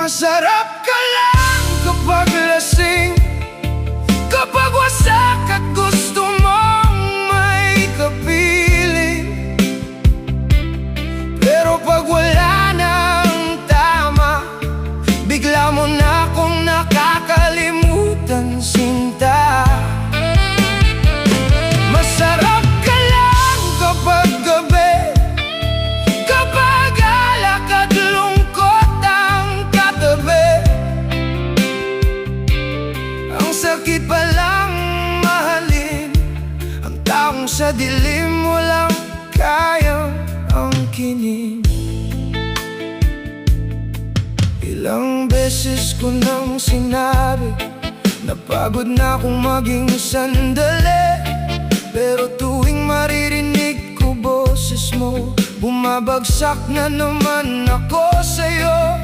Masarap ka lang kapag lasing, kapag wasak at gusto mong may kapiling. Pero pag wala nang tama, bigla mo na akong nakakalimutan, sinta. Masarap ka lang kapag gabi, kapag alak at lungkot ang katabi. Ang sakit palang mahalin ang taong sa dilim mo lang kayang angkinin. Ilang beses ko nang sinabi, napagod na akong maging sandali. Pero tuwing maririnig ko boses mo, bumabagsak na naman ako sa'yo.